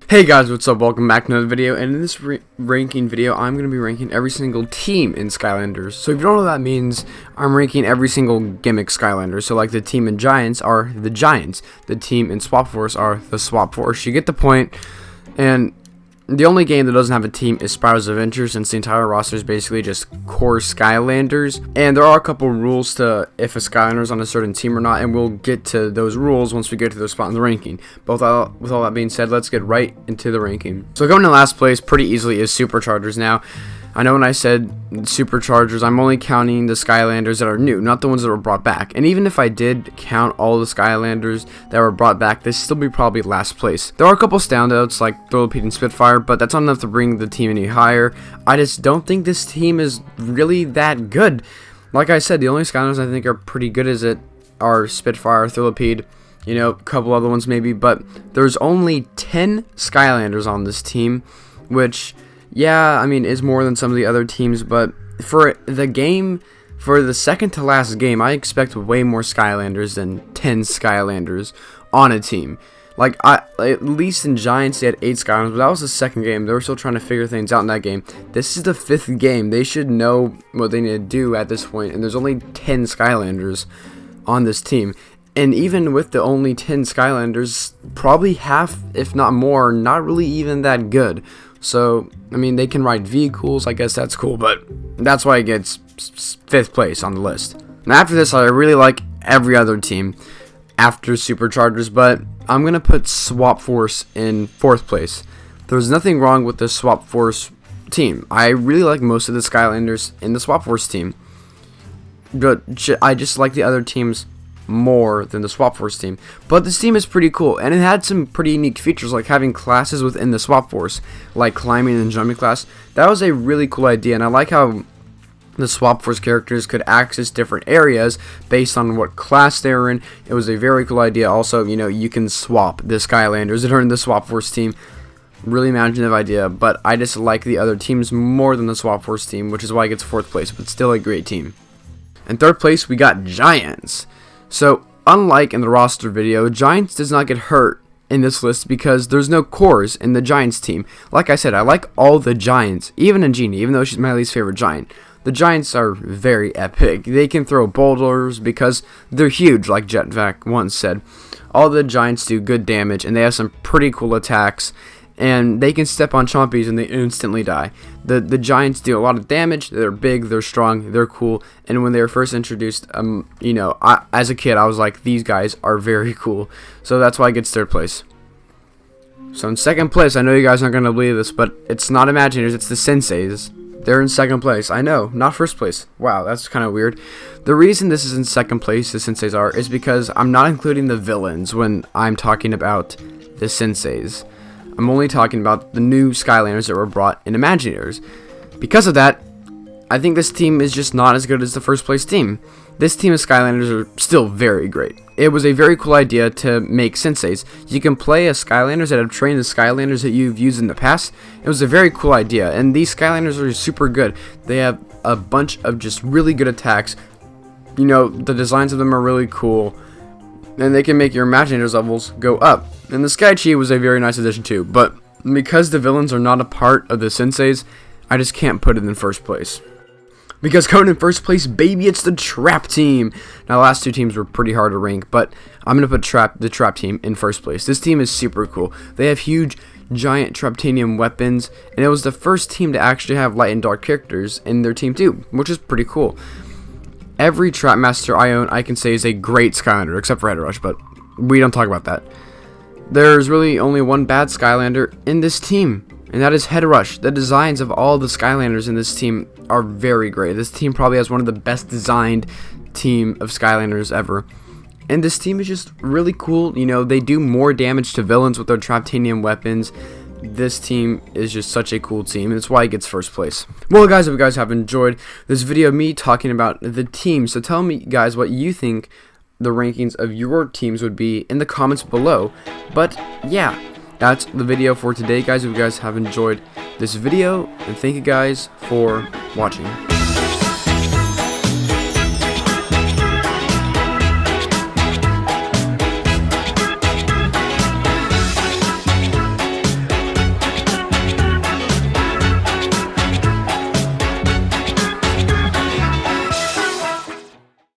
Hey guys, what's up? Welcome back to another video, and in this ranking video, I'm going to be ranking every single team in Skylanders. So if you don't know what that means, I'm ranking every single gimmick Skylanders. So like the team in Giants are the Giants, the team in Swap Force are the Swap Force. You get the point, and the only game that doesn't have a team is Spiral's Adventure, since the entire roster is basically just core Skylanders. And there are a couple rules to if a Skylander is on a certain team or not, and we'll get to those rules once we get to those spot in the ranking. But with all that being said, let's get right into the ranking. So going to last place pretty easily is Superchargers. Now, I know when I said Superchargers, I'm only counting the Skylanders that are new, not the ones that were brought back. And even if I did count all the Skylanders that were brought back, this still be probably last place. There are a couple standouts like Thrillipede and Spitfire, but that's not enough to bring the team any higher. I just don't think this team is really that good. Like I said, the only Skylanders I think are pretty good are Spitfire, Thrillipede, you know, a couple other ones maybe, but there's only 10 Skylanders on this team, which, yeah, I mean, is more than some of the other teams, but for the game, for the second to last game, I expect way more Skylanders than 10 Skylanders on a team. Like, at least in Giants, they had 8 Skylanders, but that was the second game. They were still trying to figure things out in that game. This is the 5th game. They should know what they need to do at this point, and there's only 10 Skylanders on this team. And even with the only 10 Skylanders, probably half, if not more, not really even that good. So, I mean, they can ride vehicles, I guess that's cool, but that's why it gets 5th place on the list. And after this, I really like every other team after Superchargers, but I'm going to put Swap Force in 4th place. There's nothing wrong with the Swap Force team. I really like most of the Skylanders in the Swap Force team, but I just like the other teams more than the Swap Force team. But this team is pretty cool, and it had some pretty unique features, like having classes within the Swap Force, like climbing and jumping class. That was a really cool idea, and I like how the Swap Force characters could access different areas based on what class they were in. It was a very cool idea. Also, you know, you can swap the Skylanders that are in the Swap Force team. Really imaginative idea, but I just like the other teams more than the Swap Force team, which is why it gets 4th place, but still a great team. In 3rd place, we got Giants. So, unlike in the roster video, Giants does not get hurt in this list because there's no cores in the Giants team. Like I said, I like all the Giants, even in Genie, even though she's my least favorite Giant. The Giants are very epic. They can throw boulders because they're huge, like Jetvac once said. All the Giants do good damage, and they have some pretty cool attacks. And they can step on chompies and they instantly die. The Giants do a lot of damage. They're big, they're strong, they're cool. And when they were first introduced, you know, as a kid, I was like, these guys are very cool. So that's why it gets 3rd place. So in 2nd place, I know you guys aren't going to believe this, but it's not Imagineers, it's the Senseis. They're in 2nd place. I know, not 1st place. Wow, that's kind of weird. The reason this is in 2nd place, the Senseis are, is because I'm not including the villains when I'm talking about the Senseis. I'm only talking about the new Skylanders that were brought in Imagineers. Because of that, I think this team is just not as good as the 1st place team. This team of Skylanders are still very great. It was a very cool idea to make Senseis. You can play as Skylanders that have trained the Skylanders that you've used in the past. It was a very cool idea, and these Skylanders are super good. They have a bunch of just really good attacks. You know, the designs of them are really cool, and they can make your Imagineers levels go up. And the Sky Chi was a very nice addition too, but because the villains are not a part of the Senseis, I just can't put it in 1st place. Because going in 1st place, baby, it's the Trap team. Now, the last 2 teams were pretty hard to rank, but I'm going to put the Trap team in 1st place. This team is super cool. They have huge, giant Traptanium weapons, and it was the first team to actually have light and dark characters in their team too, which is pretty cool. Every Trap Master I own, I can say, is a great Skylander, except for Head Rush, but we don't talk about that. There's really only one bad Skylander in this team, and that is Head Rush. The designs of all the Skylanders in this team are very great. This team probably has one of the best designed team of Skylanders ever. And this team is just really cool. You know, they do more damage to villains with their Traptanium weapons. This team is just such a cool team, and that's why it gets 1st place. Well, guys, if you guys have enjoyed this video of me talking about the team, so tell me, guys, what you think the rankings of your teams would be in the comments below. But yeah, that's the video for today, guys. If you guys have enjoyed this video, and thank you guys for watching.